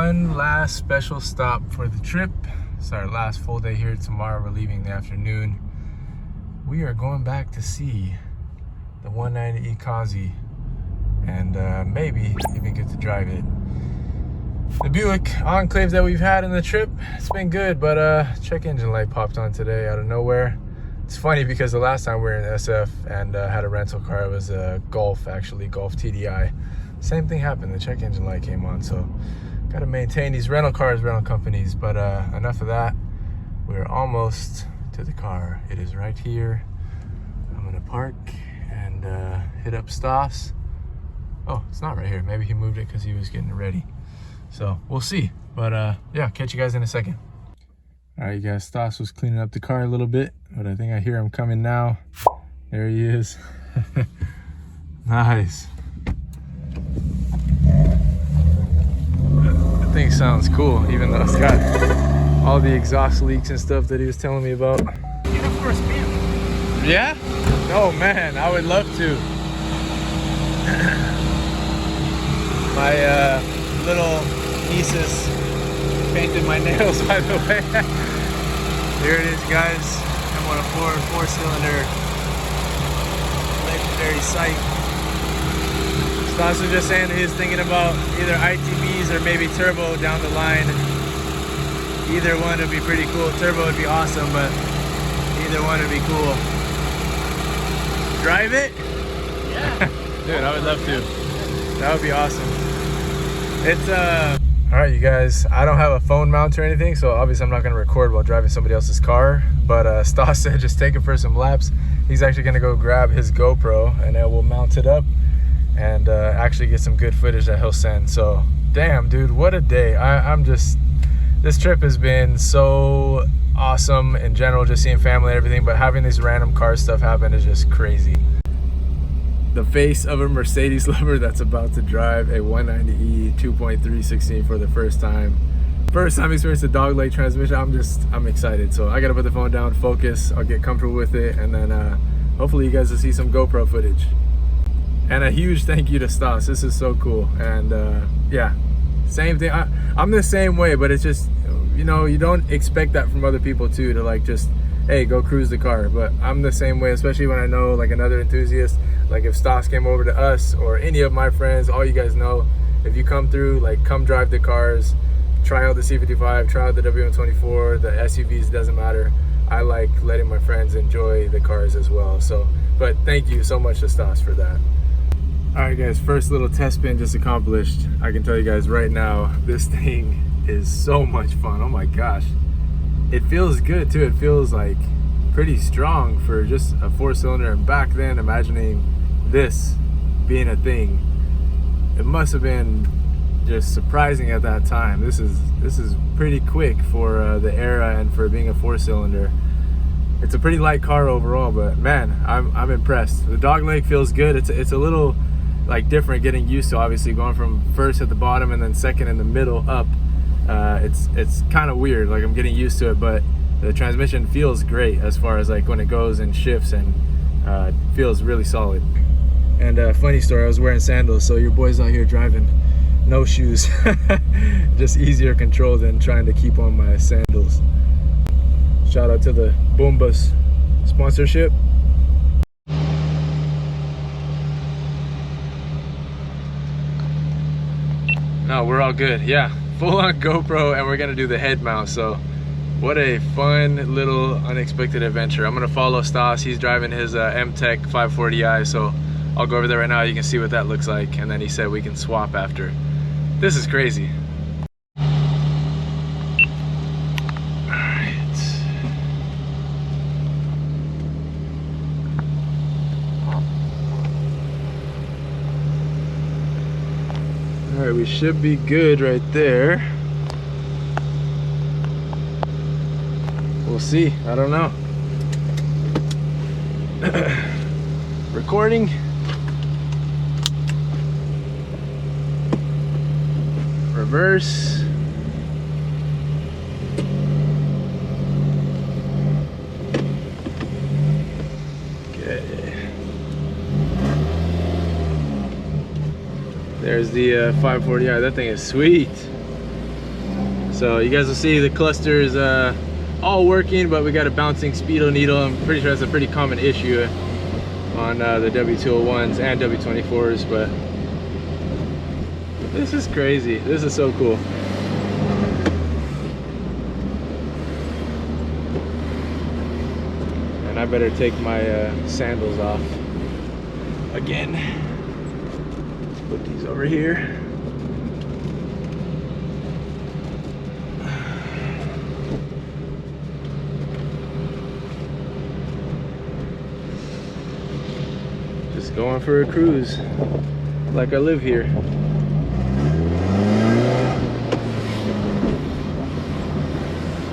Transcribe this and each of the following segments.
one last special stop for the trip. It's our last full day here. Tomorrow we're leaving in the afternoon. We are going back to see the 190e Kaixdiego and maybe even get to drive it. The Buick Enclave that we've had in the trip, it's been good, but check engine light popped on today out of nowhere. It's funny because the last time we were in SF and had a rental car, it was a Golf, actually, Golf TDI. Same thing happened, the check engine light came on, so got to maintain these rental companies. But enough of that. We're almost to the car. It is right here. I'm gonna park and hit up Stas. Oh, it's not right here. Maybe he moved it because he was getting it ready. So we'll see. But yeah, catch you guys in a second. All right, you guys, Stas was cleaning up the car a little bit, but I think I hear him coming now. There he is. Nice. That thing sounds cool, even though it's got all the exhaust leaks and stuff that he was telling me about. Get up for a spin. Yeah? Oh man, I would love to. My little nieces painted my nails, by the way. Here it is, guys. M104 4-cylinder legendary sight. Stas was just saying that he was thinking about either ITBs or maybe turbo down the line. Either one would be pretty cool. Turbo would be awesome, but either one would be cool. Drive it? Yeah. Dude, I would love to. That would be awesome. It's all right, you guys, I don't have a phone mount or anything, so obviously I'm not going to record while driving somebody else's car, but Stas said just take it for some laps. He's actually going to go grab his GoPro and then we'll mount it up and actually get some good footage that he'll send. So damn, dude, what a day. I'm just, this trip has been so awesome in general, just seeing family and everything, but having this random car stuff happen is just crazy. The face of a Mercedes lover that's about to drive a 190e 2.316 for the first time. First time experience a dogleg transmission. I'm excited. So I gotta put the phone down, focus, I'll get comfortable with it, and then hopefully you guys will see some GoPro footage. And a huge thank you to Stas. This is so cool. And yeah, same thing. I'm the same way, but it's just, you know, you don't expect that from other people too, to like just, hey, go cruise the car. But I'm the same way, especially when I know like another enthusiast. Like if Stas came over to us or any of my friends, all you guys know, if you come through, like come drive the cars, try out the C55, try out the W124, the SUVs, doesn't matter. I like letting my friends enjoy the cars as well. So, but thank you so much to Stas for that. All right guys, first little test spin just accomplished. I can tell you guys right now, this thing is so much fun. Oh my gosh. It feels good too. It feels like pretty strong for just a 4-cylinder, and back then imagining this being a thing, it must have been just surprising at that time. This is pretty quick for the era and for being a 4-cylinder. It's a pretty light car overall, but man, I'm impressed. The dogleg feels good. It's a little like different getting used to, obviously going from first at the bottom and then second in the middle up. It's kind of weird, like I'm getting used to it, but the transmission feels great as far as like when it goes and shifts, and feels really solid. And funny story, I was wearing sandals, so your boy's out here driving no shoes. Just easier control than trying to keep on my sandals. Shout out to the Boombas sponsorship. No, we're all good. Yeah, full on GoPro, and we're gonna do the head mount. So what a fun little unexpected adventure. I'm gonna follow Stas. He's driving his M-Tech 540i, so I'll go over there right now. You can see what that looks like, and then he said we can swap after. This is crazy. All right, we should be good right there. We'll see, I don't know. Recording. Reverse. Okay. There's the 540i. That thing is sweet. So you guys will see the cluster is all working, but we got a bouncing speedo needle. I'm pretty sure that's a pretty common issue on the W201s and W24s, but this is crazy. This is so cool. And I better take my sandals off again. Put these over here. Just going for a cruise like I live here.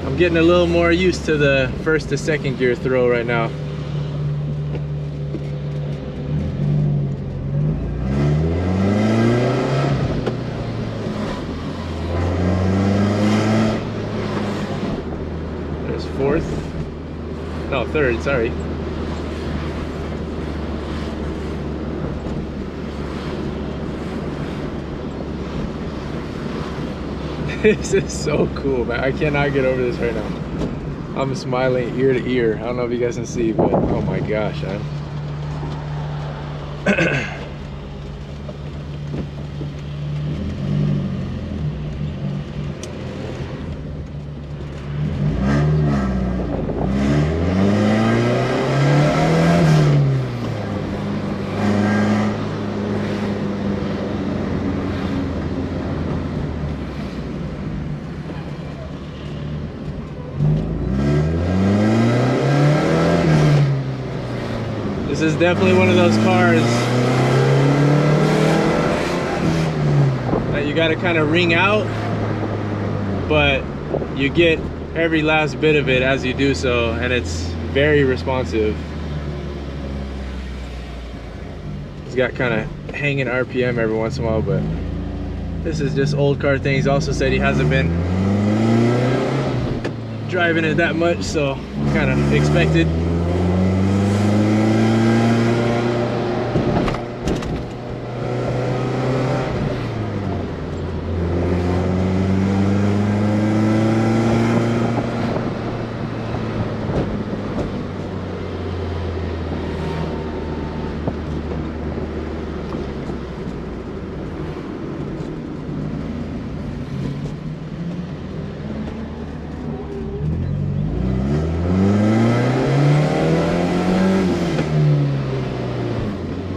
I'm getting a little more used to the first to second gear throw right now. There's fourth. No, third, sorry. This is so cool, man. I cannot get over this right now. I'm smiling ear to ear. I don't know if you guys can see, but oh my gosh, man. This is definitely one of those cars that you got to kind of wring out, but you get every last bit of it as you do so, and it's very responsive. It's got kind of hanging RPM every once in a while, but this is just old car things. He also said he hasn't been driving it that much, so kind of expected.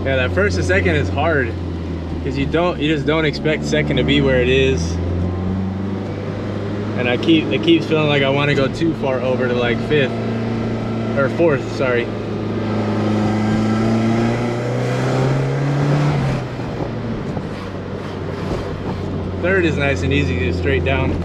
Yeah, that first and second is hard because you just don't expect second to be where it is, and it keeps feeling like I want to go too far over to like fifth or fourth, sorry. Third is nice and easy to straight down.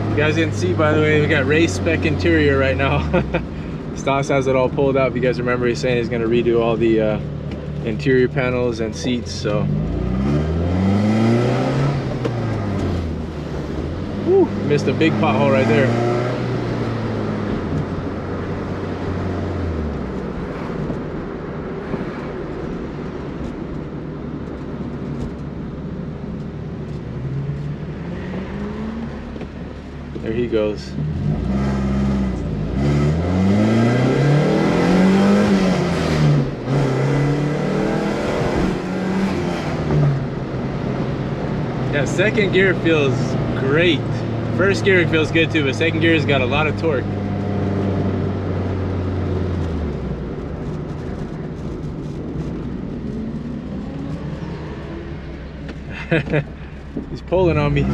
You guys didn't see, by the way, we got race spec interior right now. Stas has it all pulled out. If you guys remember, he's saying he's going to redo all the interior panels and seats. So, whew, missed a big pothole right there. There he goes. Yeah, second gear feels great. First gear feels good too, but second gear's got a lot of torque. He's pulling on me.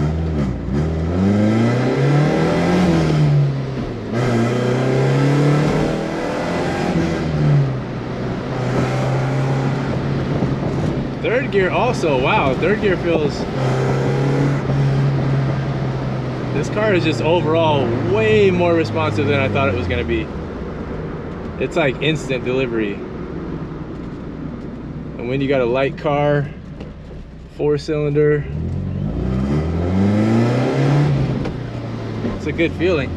Third gear also, wow, third gear feels, This car is just overall way more responsive than I thought it was gonna be. It's like instant delivery. And when you got a light car, 4-cylinder, it's a good feeling.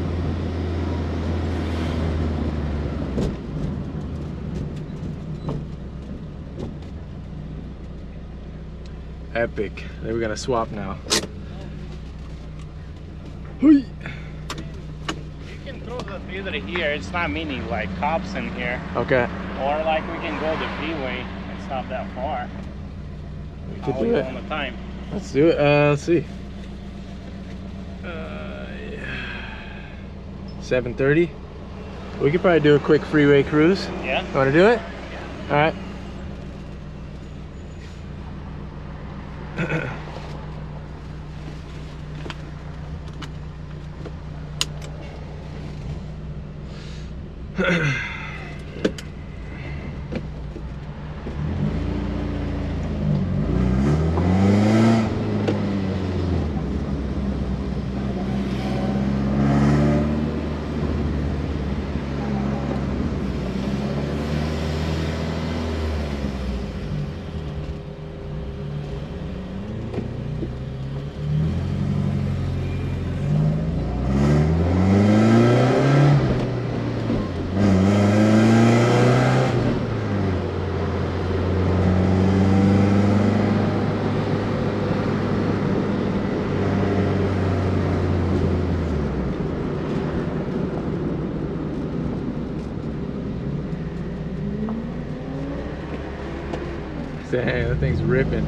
Epic. Then we're gonna swap now. You can throw the battery here. It's not many like cops in here. Okay. Or like we can go the freeway. It's not that far. We could do it. All the time. Let's do it. Let's see. 7:30. We could probably do a quick freeway cruise. Yeah. You want to do it? Yeah. All right. Dang, that thing's ripping.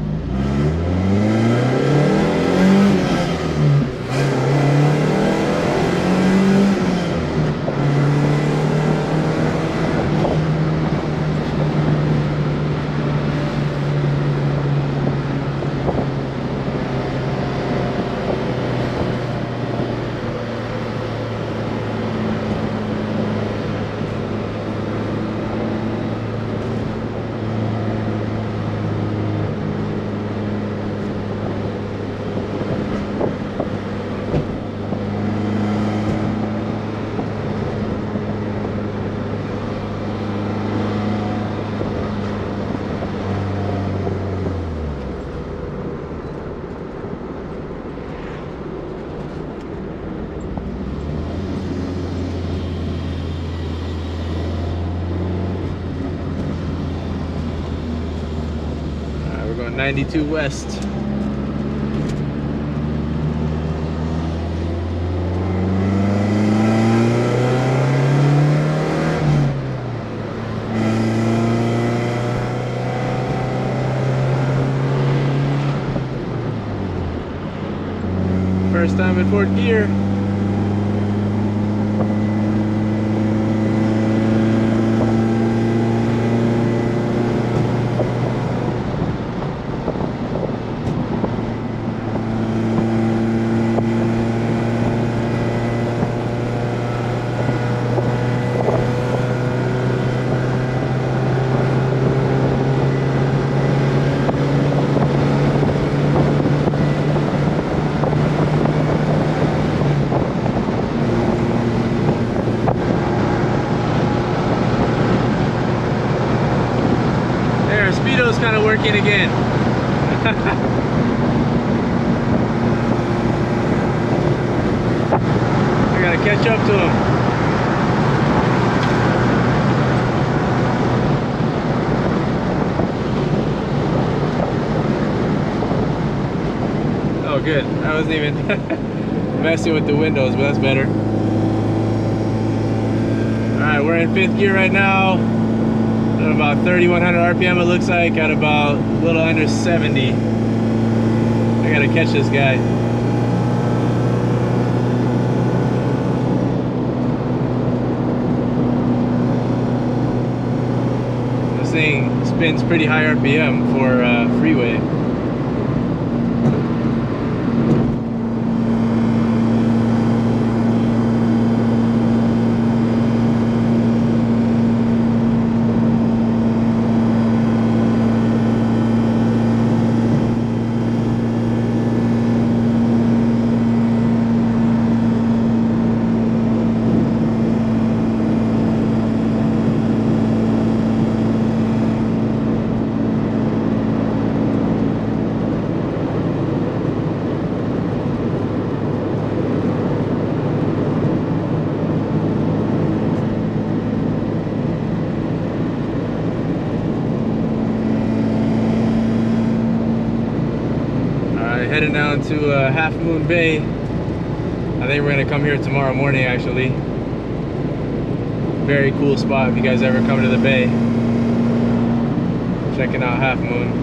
We're going 92 west. First time in fourth gear. Speedo's kind of working again. I gotta catch up to him. Oh good, I wasn't even messing with the windows, but that's better. Alright, we're in fifth gear right now. At about 3,100 RPM it looks like, at about a little under 70. I gotta catch this guy. This thing spins pretty high RPM for freeway. Heading down to Half Moon Bay. I think we're gonna come here tomorrow morning actually. Very cool spot if you guys ever come to the bay. Checking out Half Moon.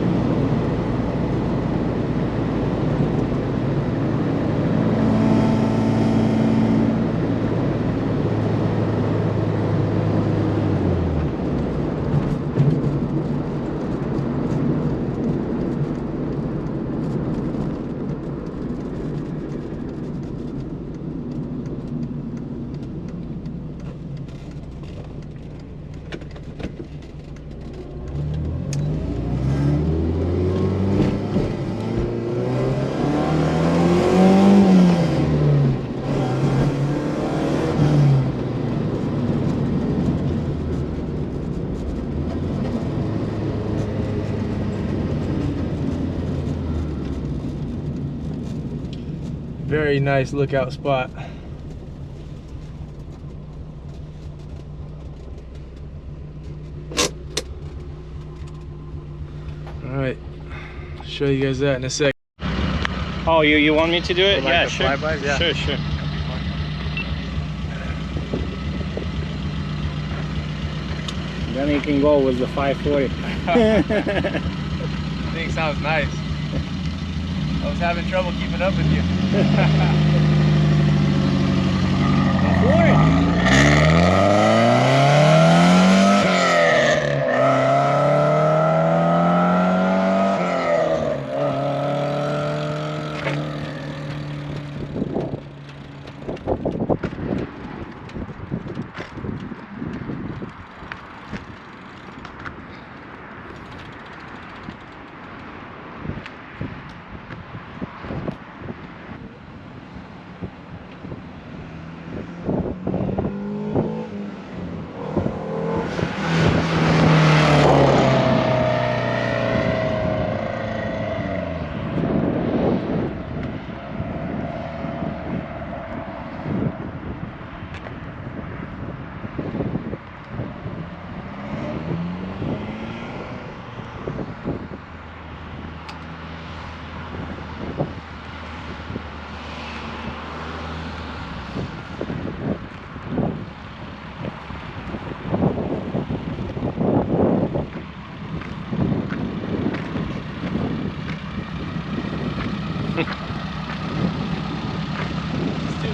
Very nice lookout spot. All right, show you guys that in a sec. Oh, you want me to do it? Like yeah, the sure. flybys? Yeah. Sure. Then you can go with the 540. Thing sounds nice. I was having trouble keeping up with you.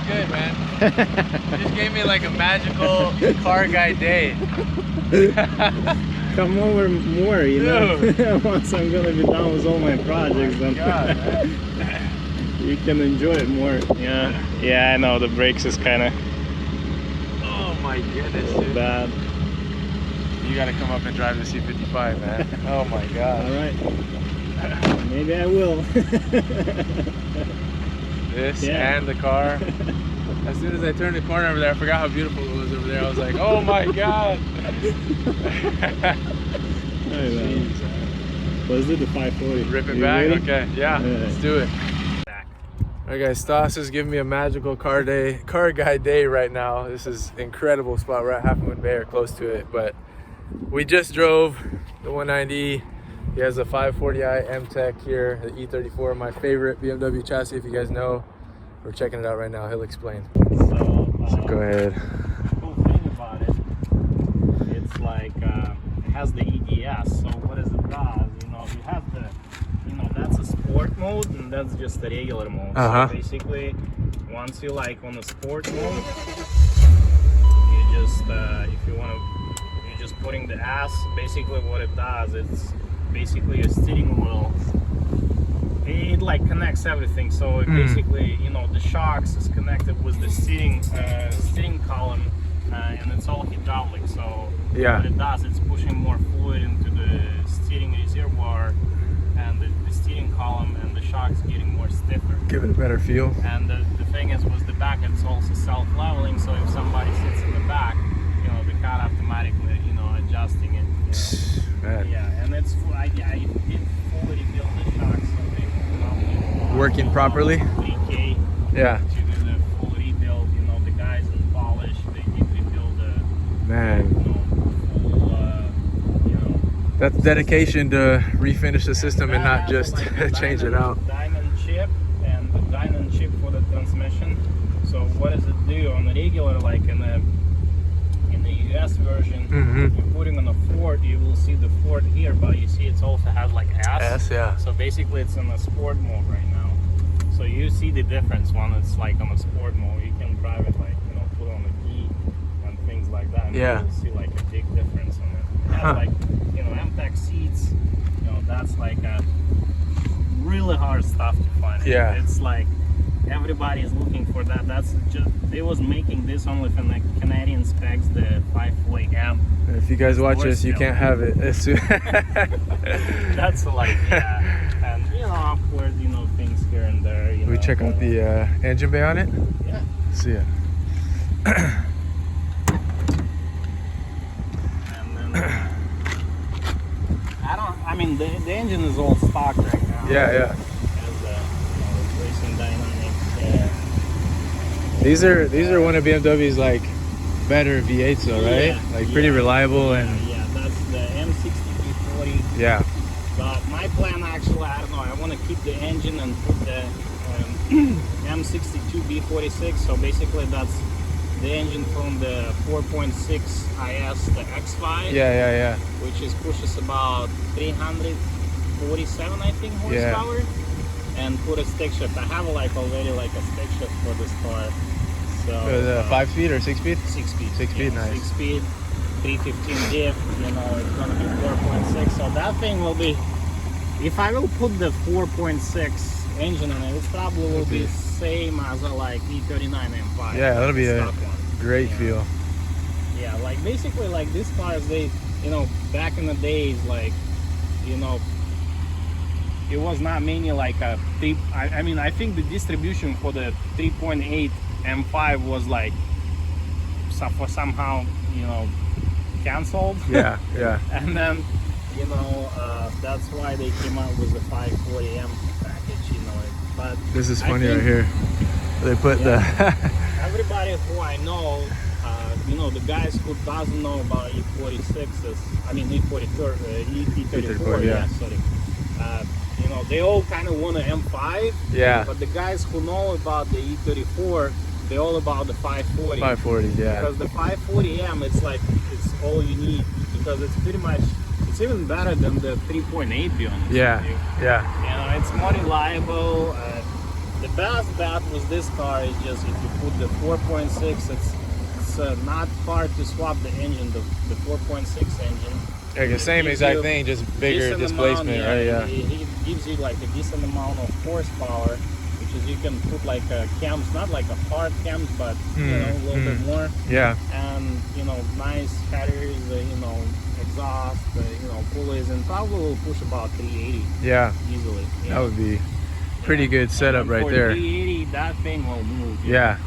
Good, man. You just gave me like a magical car guy day. Come over more, you know. Once I'm gonna be done with all my projects, then you can enjoy it more. Yeah, I know the brakes is kind of. Oh my goodness, dude. Bad. You gotta come up and drive the C55, man. Oh my god. All right. Maybe I will. This and the car. As soon as I turned the corner over there, I forgot how beautiful it was over there. I was like, oh my god. Let's do the 540. Rip it back? Ready? Okay, yeah, let's do it. Alright guys, Stas is giving me a magical car guy day right now. This is incredible spot. We're at Half Moon Bay or close to it, but we just drove the 190. He has a 540i M-Tech here, the E34, my favorite BMW chassis, if you guys know. We're checking it out right now. He'll explain. So go ahead. The cool thing about it, it's like it has the EDS. So what it does, you have the, that's a sport mode and that's just the regular mode. So basically, once you like on the sport mode, you just if you want to, you're just putting the ass. Basically, what it does, it's basically a steering wheel. It like connects everything, so it basically, the shocks is connected with the steering column, and it's all hydraulic. So what it does, it's pushing more fluid into the steering reservoir, and the steering column and the shocks getting more stiffer. Give it a better feel. And the thing is, with the back, it's also self-leveling. So if somebody sits in the back, the car automatically, adjusting it. Man. Yeah, and it's I did fully rebuild the shocks. So working properly. 3K. Yeah. To do the full rebuild, the guys in polish, they did rebuild the full, That's dedication to refinish the system and not just like change it out. Diamond chip, what does it do on the regular, like in the US version, you're putting on a Ford, you will see the Ford here, but you see it also has like S. Yeah. So basically it's in a sport mode right now. So you see the difference when it's like on a sport mode. You can drive it like, you know, put on a key and things like that. And Yeah. you'll see like a big difference in it. It has like, you know, MTEC seats. You know, that's like a really hard stuff to find. Yeah. It's like everybody is looking for that. That's just, they was making this only for the Canadian specs, the 540 amp. If you guys watch this, you can't have it. That's like, yeah. And you know, of course, you know, things here and there. You we know, check out the engine bay on it. Yeah. See ya. And then I mean, the engine is all stock right now. Yeah, yeah. Has the racing dynamics. These are one of BMW's like better V8s though, right? Yeah, like pretty reliable and yeah, that's the M60 yeah. But my plan actually, I don't know, I want to keep the engine and put the M62 B46. So basically that's the engine from the 4.6 IS, the X5. Yeah. Which pushes about 347, I think, horsepower. And put a stick shift. I have like already like a stick shift for this car. So the 5-speed or 6-speed? 6-speed. 6-speed, nice. 6-speed, 315 diff. You know, it's gonna be 4.6. So that thing will be. If I will put the 4.6 engine in it, it probably will be same as a like E39 M5. Yeah, that'll be a great Yeah. feel. Yeah, like basically like these cars, they, you know, back in the days, like, you know, it was not many like a three. I mean, I think the distribution for the 3.8 M5 was like somehow, you know, canceled. Yeah. And then, you know, that's why they came out with the 540M package, you know. But This is funny right here. They put the everybody who I know, you know, the guys who doesn't know about E46s, I mean E34, E34, yeah. Sorry. You know, they all kind of want an M5. Yeah. But the guys who know about the E34, they're all about the 540. 540, yeah. Because the 540M, it's like, it's all you need. Because it's pretty much, it's even better than the 3.8, be honest Yeah, with you. yeah. You know, it's more reliable. The best bet with this car is just if you put the 4.6, it's not hard to swap the engine, the 4.6 engine. Like the same exact thing, just bigger displacement, right? Yeah. It gives you like a decent amount of horsepower, which is you can put like cams, not like a hard cams, but you know, a little bit more. Yeah. And you know, nice headers, you know, exhaust, you know, pulleys, and probably will push about 380. Yeah. Easily. That would be pretty good setup right there. 380, that thing will move. Yeah.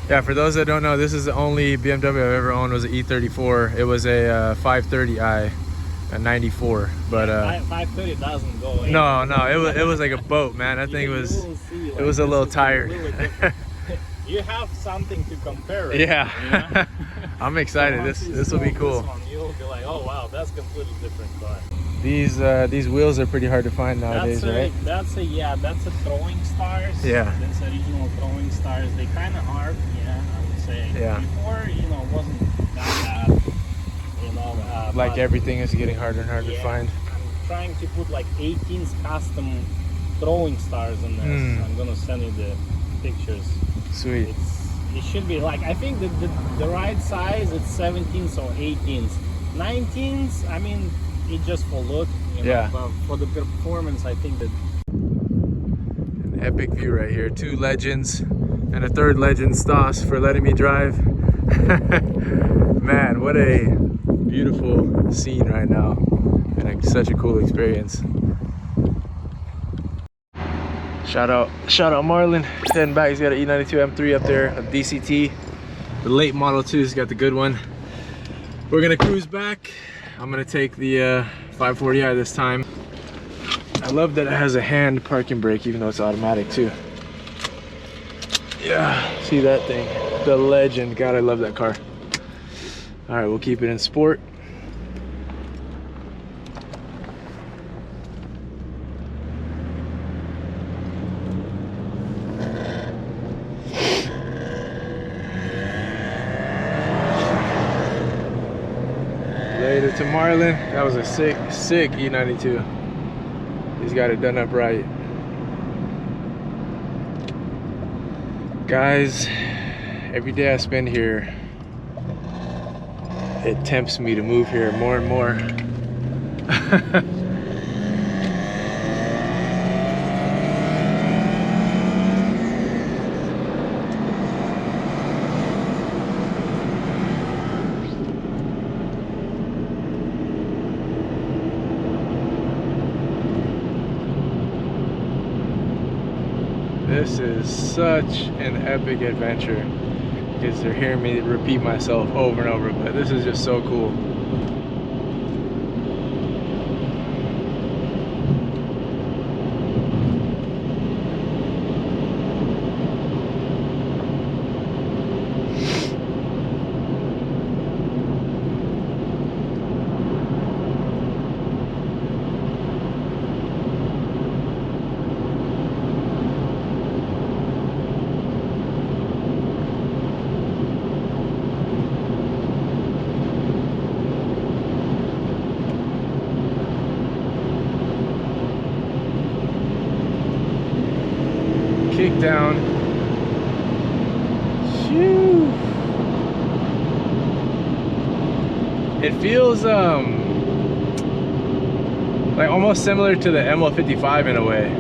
Yeah, for those that don't know, this is the only BMW I've ever owned was an E34. It was a 530i, a 94. But 530 doesn't go. no, it was like a boat, man. That thing was, see, like, it was a little tired. You have something to compare it. Yeah. You know? I'm excited. So This will be cool. This one, you'll be like, oh wow, that's completely different car. These wheels are pretty hard to find nowadays, right? That's a throwing stars. Yeah. That's original throwing stars. They kind of hard, yeah, I would say. Yeah. Before, you know, it wasn't that bad. You know, Like everything is getting harder and harder to find. I'm trying to put like 18 custom throwing stars in this. I'm gonna send you the pictures. Sweet. It should be like, I think the right size, it's 17s or 18s. 19s, I mean, it's just for look, you know, Yeah. but for the performance, I think that. An epic view right here. 2 legends and a 3rd legend, Stas, for letting me drive. Man, what a beautiful scene right now, and such a cool experience. Shout out Marlon, heading back. He's got an E92 M3 up there, a DCT, the late Model 2. He's got the good one. We're gonna cruise back. I'm gonna take the 540i this time. I love that it has a hand parking brake, even though it's automatic too. Yeah, see that thing, the legend. God, I love that car. All right, we'll keep it in sport. to Marlin. That was a sick E92. He's got it done up right. Guys, every day I spend here, it tempts me to move here more and more. This is such an epic adventure because they're hearing me repeat myself over and over, but this is just so cool. Kick down. Shoo. It feels like almost similar to the ML55 in a way.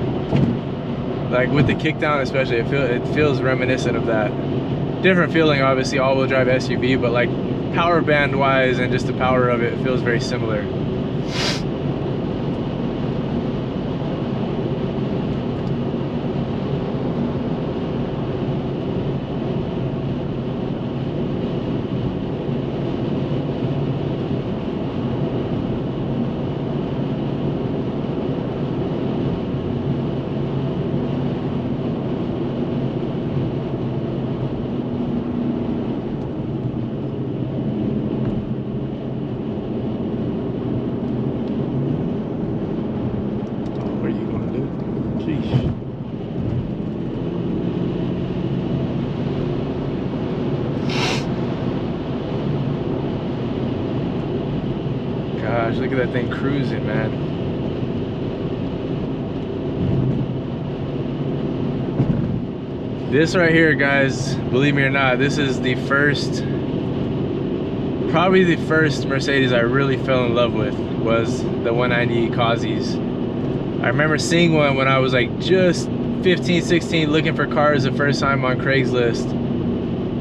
Like with the kick down especially, it feels reminiscent of that. Different feeling, obviously, all-wheel drive SUV, but like power band wise and just the power of it feels very similar. Gosh, look at that thing cruising, man. This right here, guys, believe me or not, this is the first, probably the first Mercedes I really fell in love with, was the 190 Causies. I remember seeing one when I was like just 15, 16, looking for cars the first time on Craigslist,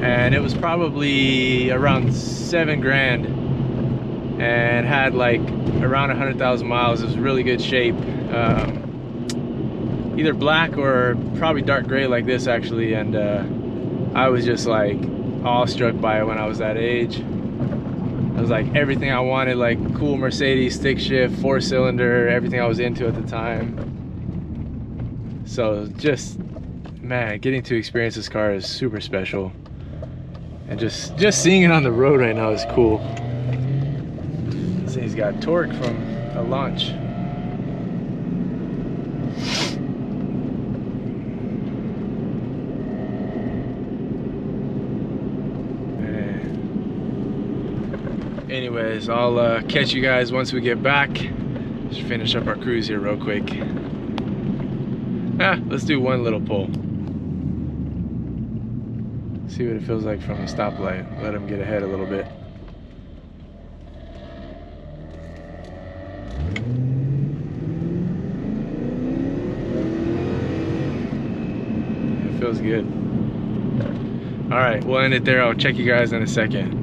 and it was probably around 7 grand and had like around 100,000 miles. It was really good shape, either black or probably dark gray like this actually, and I was just like awestruck by it when I was that age. It was like everything I wanted, like cool Mercedes, stick shift, 4-cylinder, everything I was into at the time. So just, man, getting to experience this car is super special. And just seeing it on the road right now is cool. This thing's got torque from a launch. Anyways, I'll catch you guys once we get back. Just finish up our cruise here real quick. Let's do one little pull. See what it feels like from a stoplight. Let them get ahead a little bit. It feels good. All right, we'll end it there. I'll check you guys in a second.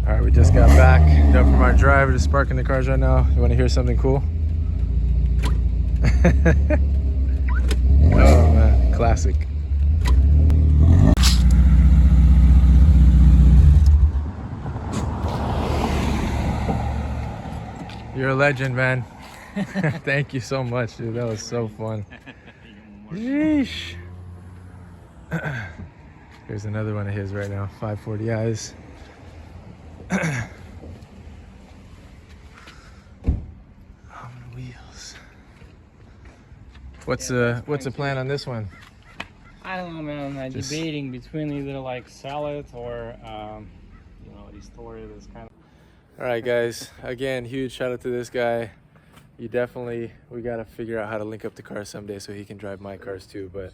All right, we just got back, done from our drive. We're just parking the cars right now. You want to hear something cool? Oh man, classic. You're a legend, man. Thank you so much, dude. That was so fun. Yeesh. Here's another one of his right now, 540i's. Wheels. What's the plan on this one? I don't know, man. I'm debating between either like sell it or you know, restore it as kind of. All right, guys. Again, huge shout out to this guy. We gotta figure out how to link up the car someday so he can drive my cars too. But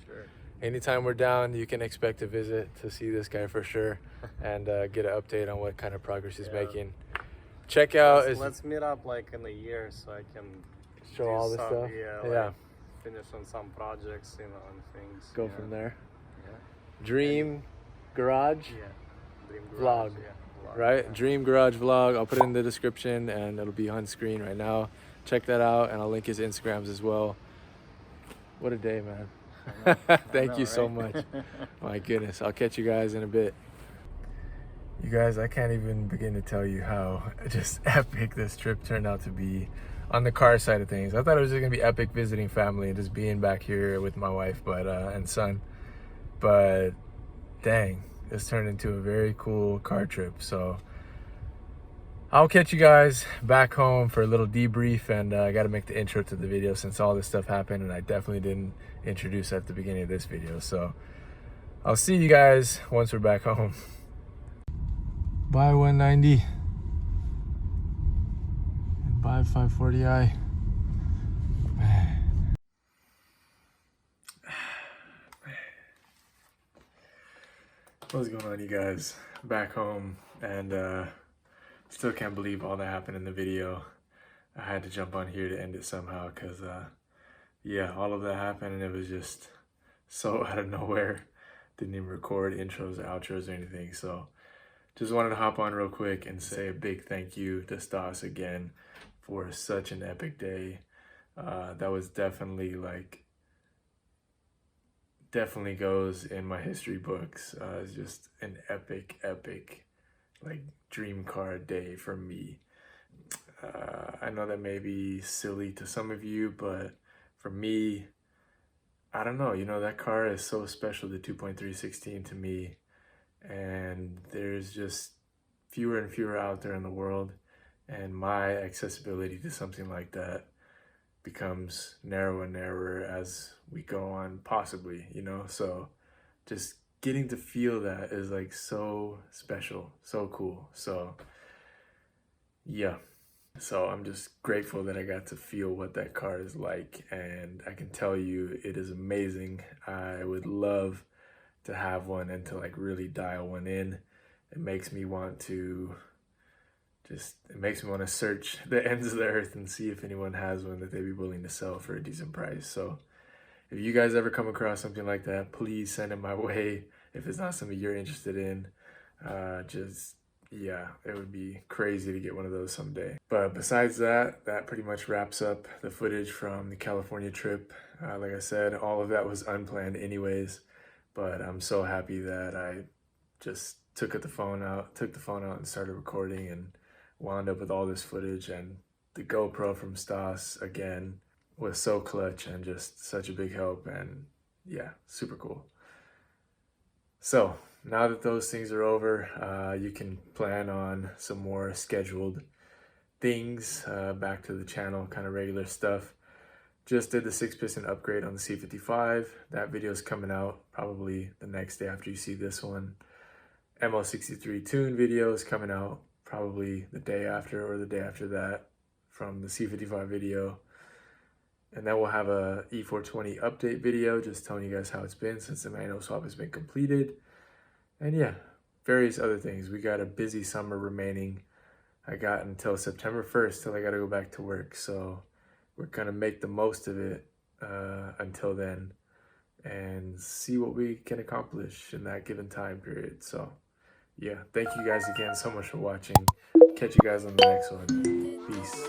anytime we're down, you can expect a visit to see this guy for sure, and get an update on what kind of progress he's making. Check out. Let's meet up like in a year so I can show all this stuff. Like finish on some projects, you know, and things. Go from there. Yeah. Dream Garage. Dream Vlog. Right? Dream Garage Vlog. I'll put it in the description and it'll be on screen right now. Check that out, and I'll link his Instagrams as well. What a day, man. Thank you so much. My goodness. I'll catch you guys in a bit. You guys, I can't even begin to tell you how just epic this trip turned out to be on the car side of things. I thought it was just gonna be epic visiting family and just being back here with my wife and son. But dang, this turned into a very cool car trip. So I'll catch you guys back home for a little debrief, and I got to make the intro to the video since all this stuff happened and I definitely didn't introduce at the beginning of this video. So I'll see you guys once we're back home. Bye 190 and bye 540i. Man. What's going on, you guys? Back home, and still can't believe all that happened in the video. I had to jump on here to end it somehow because yeah, all of that happened and it was just so out of nowhere. Didn't even record intros or outros or anything. So just wanted to hop on real quick and say a big thank you to Stas again for such an epic day. That was definitely goes in my history books. It's just an epic like dream car day for me. I know that may be silly to some of you, but for me, I don't know, you know, that car is so special, the 2.316 to me, and there's just fewer and fewer out there in the world, and my accessibility to something like that becomes narrower and narrower as we go on, possibly, you know. So just getting to feel that is like so special, so cool. So yeah, so I'm just grateful that I got to feel what that car is like, and I can tell you it is amazing. I would love to have one and to like really dial one in. It makes me want to search the ends of the earth and see if anyone has one that they'd be willing to sell for a decent price. So if you guys ever come across something like that, please send it my way. If it's not something you're interested in, yeah, it would be crazy to get one of those someday. But besides that, that pretty much wraps up the footage from the California trip. Like I said, all of that was unplanned anyways, but I'm so happy that I just took the phone out and started recording and wound up with all this footage. And the GoPro from Stas, again, was so clutch and just such a big help, and yeah, super cool. So now that those things are over, you can plan on some more scheduled things back to the channel, kind of regular stuff. Just did the 6-piston upgrade on the C55. That video is coming out probably the next day after you see this one. ML63 tune video is coming out probably the day after or the day after that from the C55 video. And then we'll have a E420 update video just telling you guys how it's been since the manual swap has been completed. And yeah, various other things. We got a busy summer remaining. I got until September 1st till I got to go back to work. So we're going to make the most of it until then and see what we can accomplish in that given time period. So yeah, thank you guys again so much for watching. Catch you guys on the next one. Peace.